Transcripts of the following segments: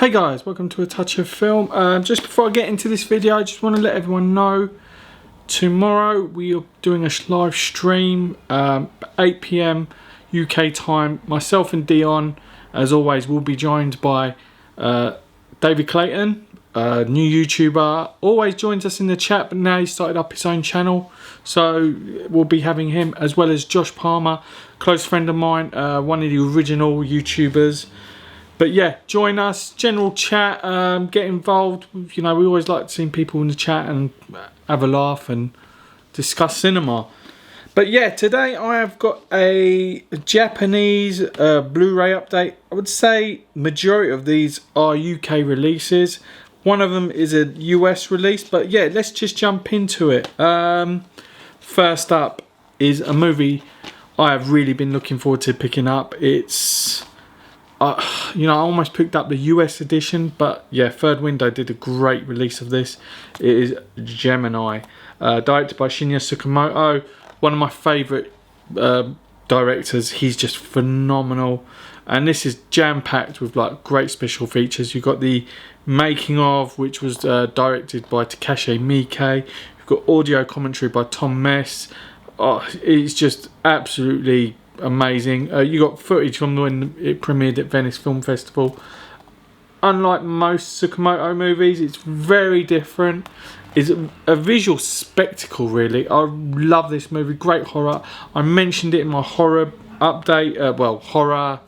Hey guys, welcome to A Touch of Film. Just before I get into this video, I just want to let everyone know tomorrow we are doing a live stream 8 PM UK time. Myself and Dion, as always, will be joined by David Clayton, a new YouTuber. Always joins us in the chat, but now he's started up his own channel, so we'll be having him, as well as Josh Palmer, close friend of mine, one of the original YouTubers. But yeah, join us, general chat, get involved. You know, we always like seeing people in the chat and have a laugh and discuss cinema. But yeah, today I have got a Japanese Blu-ray update. I would say majority of these are UK releases. One of them is a US release, but yeah, let's just jump into it. First up is a movie I have really been looking forward to picking up. It's... you know, I almost picked up the US edition, but yeah, Third Window did a great release of this. It is Gemini, directed by Shinya Tsukamoto, one of my favourite directors. He's just phenomenal, and this is jam-packed with like great special features. You've got the making of, which was directed by Takashi Miike. You've got audio commentary by Tom Mess. It's just absolutely amazing. You got footage from when it premiered at Venice Film Festival. Unlike most Tsukamoto movies, it's very different. It's a visual spectacle, really. I love this movie. Great horror. I mentioned it in my horror update, horror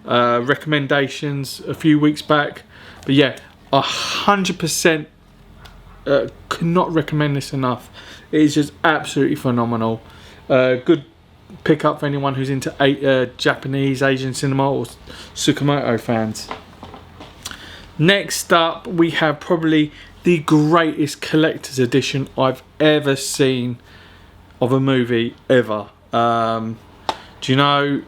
recommendations a few weeks back. But yeah, 100% could not recommend this enough. It is just absolutely phenomenal. Good pick up for anyone who's into Japanese, Asian cinema, or Tsukamoto fans. Next up, we have probably the greatest collector's edition I've ever seen of a movie ever. Do you know,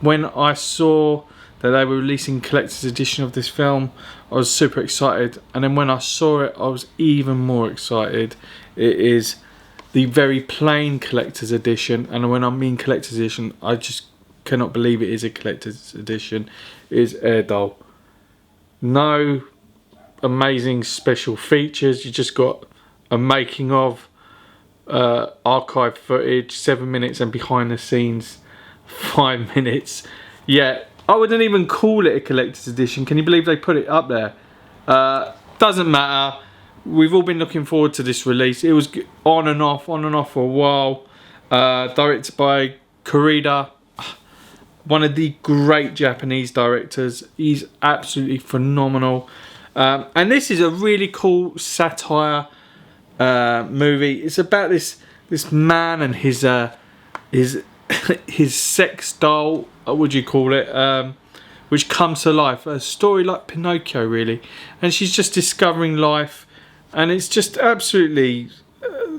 when I saw that they were releasing collector's edition of this film, I was super excited, and then when I saw it, I was even more excited. It is the very plain collector's edition, and when I mean collector's edition, I just cannot believe it is a collector's edition. It is Kore-eda. No amazing special features, you just got a making of, archive footage, 7 minutes, and behind the scenes 5 minutes. Yeah, I wouldn't even call it a collector's edition. Can you believe they put it up there? Doesn't matter. We've all been looking forward to this release. It was on and off for a while. Directed by Kore-eda, one of the great Japanese directors. He's absolutely phenomenal. And this is a really cool satire movie. It's about this man and his sex doll, would you call it? Which comes to life. A story like Pinocchio, really. And she's just discovering life. And it's just absolutely,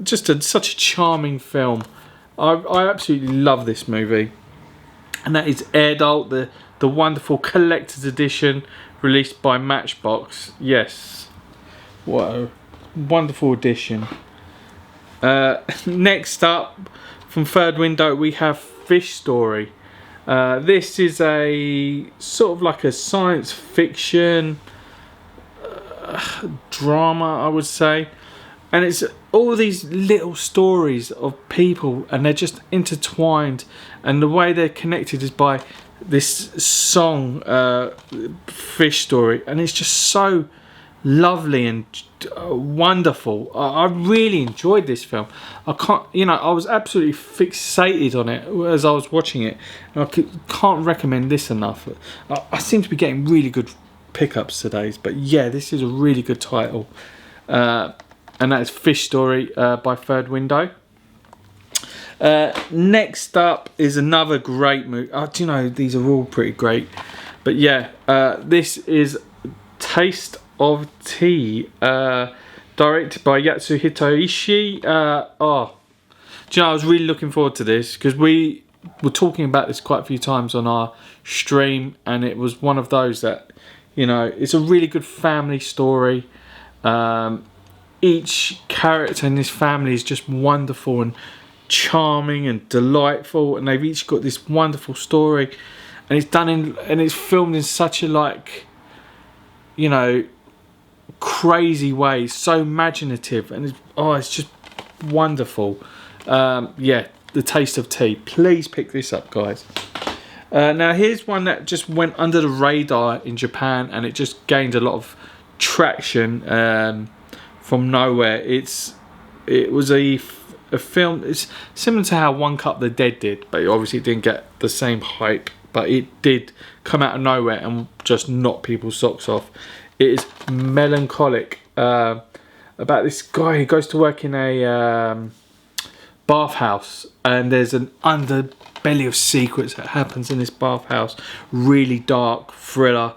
such a charming film. I absolutely love this movie. And that is Kore-eda, the wonderful collector's edition released by Matchbox. Yes, what a wonderful edition. Next up, from Third Window, we have Fish Story. This is a sort of like a science fiction drama, I would say, and it's all these little stories of people, and they're just intertwined, and the way they're connected is by this song, Fish Story, and it's just so lovely and wonderful. I really enjoyed this film. I was absolutely fixated on it as I was watching it, and I can't recommend this enough. I seem to be getting really good pickups today, but yeah, this is a really good title, and that is Fish Story by Third Window. Next up is another great movie. Do you know, these are all pretty great, but yeah, this is Taste of Tea, directed by Yasuhito Ishii. Do you know, I was really looking forward to this because we were talking about this quite a few times on our stream, and it was one of those that, you know, it's a really good family story. Each character in this family is just wonderful and charming and delightful, and they've each got this wonderful story, and it's filmed in such a you know, crazy ways, so imaginative, and it's just wonderful. Yeah, The Taste of Tea. Please pick this up, guys. Now here's one that just went under the radar in Japan, and it just gained a lot of traction from nowhere. It was a film. It's similar to how One Cut the Dead did, but obviously it didn't get the same hype, but it did come out of nowhere and just knock people's socks off. It is melancholic, about this guy who goes to work in a bathhouse, and there's an underbelly of secrets that happens in this bathhouse. Really dark thriller,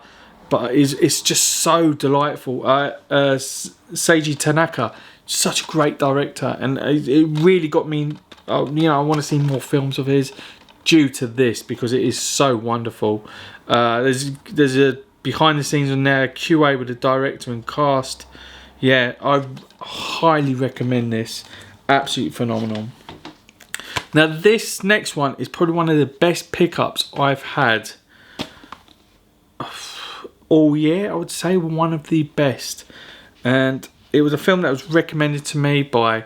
but it's just so delightful. Seiji Tanaka, such a great director, and it really got me. You know, I want to see more films of his due to this, because it is so wonderful. There's a behind the scenes on there, QA with the director and cast. Yeah, I highly recommend this. Absolutely phenomenal. Now this next one is probably one of the best pickups I've had all year. I would say one of the best, and it was a film that was recommended to me by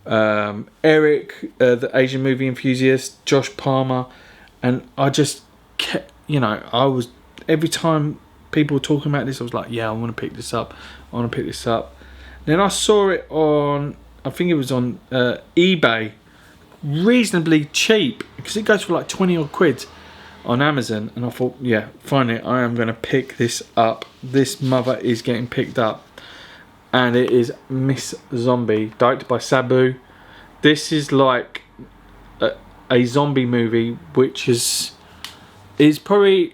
Eric, the Asian movie enthusiast, Josh Palmer, and I just kept, you know, every time people were talking about this, I was like, yeah, I want to pick this up. I want to pick this up. Then I saw it on, I think it was on eBay, reasonably cheap, because it goes for like 20 odd quid on Amazon, and I thought, yeah, finally I am going to pick this up. This mother is getting picked up, and it is Miss Zombie, directed by Sabu. This is like a zombie movie, which is probably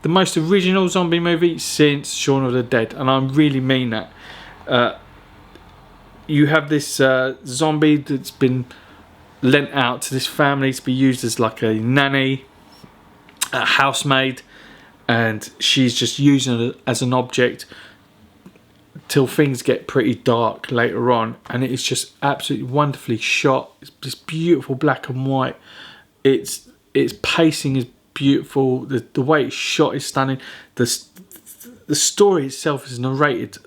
the most original zombie movie since Shaun of the Dead, and I really mean that. You have this zombie that's been lent out to this family to be used as like a nanny, a housemaid, and she's just using it as an object till things get pretty dark later on, and it is just absolutely wonderfully shot. It's just beautiful black and white. Its pacing is beautiful. The way it's shot is stunning. The story itself is narrated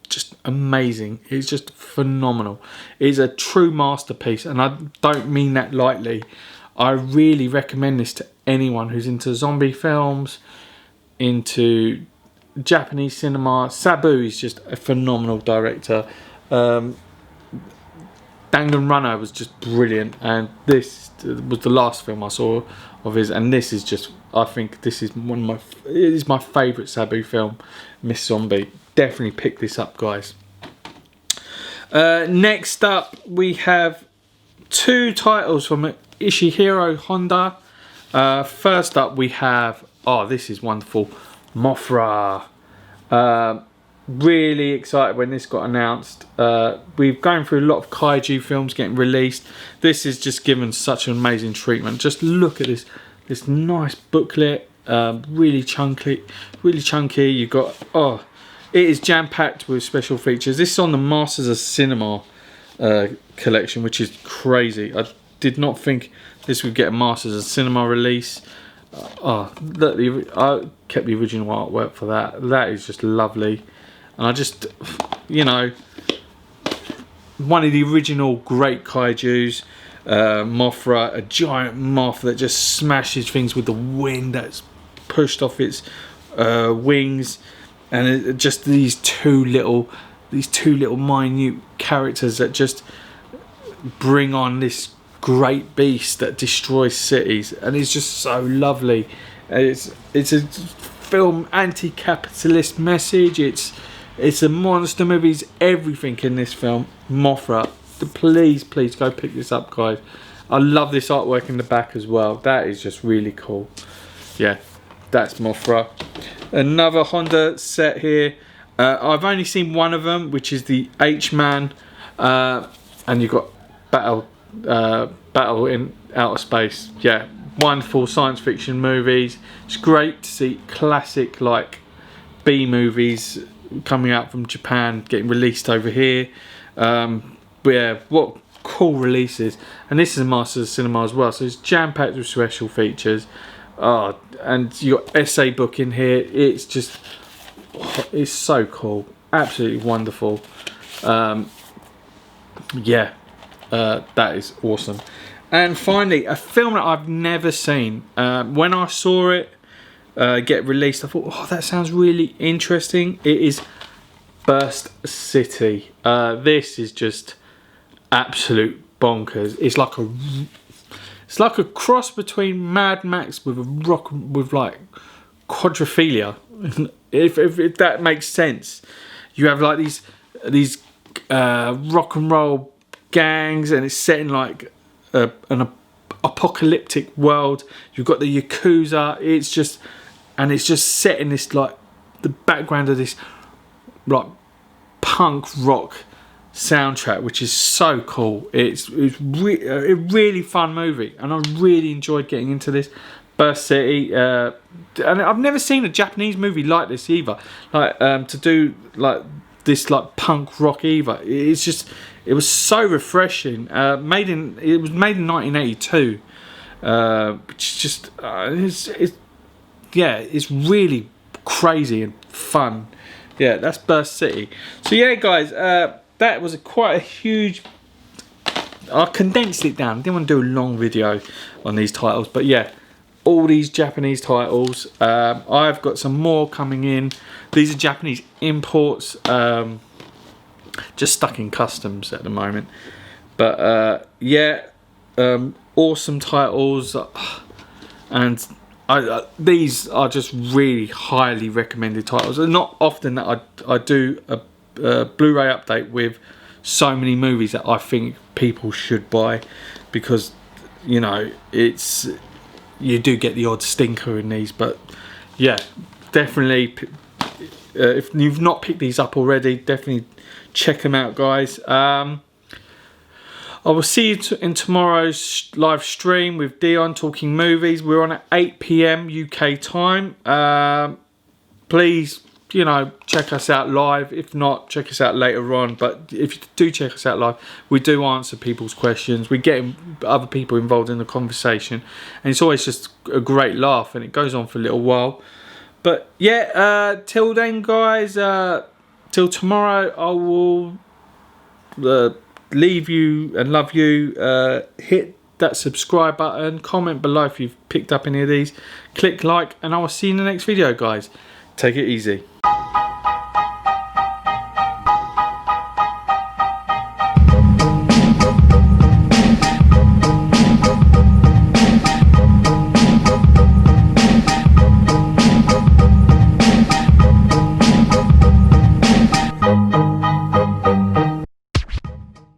just amazing. It's just phenomenal. It's a true masterpiece, and I don't mean that lightly. I really recommend this to anyone who's into zombie films, into Japanese cinema. Sabu is just a phenomenal director. Danganronpa was just brilliant, and this was the last film I saw of his, and this is just, I think this is it is my favourite Sabu film, Miss Zombie. Definitely pick this up, guys. Next up, we have two titles from Ishihiro Honda. First up, we have, oh, this is wonderful, Mothra. Really excited when this got announced. We've gone through a lot of kaiju films getting released. This is just given such an amazing treatment. Just look at this nice booklet. Really chunky. You got, oh, it is jam-packed with special features. This is on the Masters of Cinema collection, which is crazy. I did not think this would get a Masters of Cinema release. Look, I kept the original artwork for that. That is just lovely. And I just, you know, one of the original great kaijus, Mothra, a giant moth that just smashes things with the wind that's pushed off its wings. And just these two little minute characters that just bring on this great beast that destroys cities, and it's just so lovely. It's a film anti-capitalist message. It's a monster movie. It's everything in this film. Mothra. Please go pick this up, guys. I love this artwork in the back as well. That is just really cool. Yeah, that's Mothra. Another Honda set here. I've only seen one of them, which is the Hman, and you've got Battle in Outer Space. Yeah, wonderful science fiction movies. It's great to see classic like B movies coming out from Japan getting released over here. Yeah, what cool releases. And this is a Masters of Cinema as well, so it's jam-packed with special features. And you got essay book in here. It's just it's so cool, absolutely wonderful. Yeah, that is awesome. And finally, a film that I've never seen. When I saw it get released, I thought, oh, that sounds really interesting. It is Burst City. This is just absolute bonkers. It's like a cross between Mad Max with like quadrophilia, if that makes sense. You have like these rock and roll gangs, and it's set in like an apocalyptic world. You've got the Yakuza. It's just set in this, like, the background of this like punk rock soundtrack, which is so cool. It's a really fun movie, and I really enjoyed getting into this. Burst City, and I've never seen a Japanese movie like this either. Like to do like this, like punk rock either. It was so refreshing. It was made in 1982, which is just it's really crazy and fun. Yeah, that's Burst City. So yeah, guys, that was quite a huge. I condensed it down. I didn't want to do a long video on these titles, but yeah, all these Japanese titles. I've got some more coming in. These are Japanese imports, just stuck in customs at the moment. But yeah, awesome titles, and these are just really highly recommended titles. And not often that I do a Blu-ray update with so many movies that I think people should buy, because you know, you do get the odd stinker in these. But yeah, definitely, if you've not picked these up already, definitely check them out, guys. I will see you in tomorrow's live stream with Dion talking movies. We're on at 8 PM UK time. Please, you know, check us out live. If not, check us out later on. But if you do check us out live, we do answer people's questions. We get other people involved in the conversation, and it's always just a great laugh, and it goes on for a little while. But yeah, till then, guys, till tomorrow, I will leave you and love you. Hit that subscribe button, comment below if you've picked up any of these, click like, and I will see you in the next video, guys. Take it easy.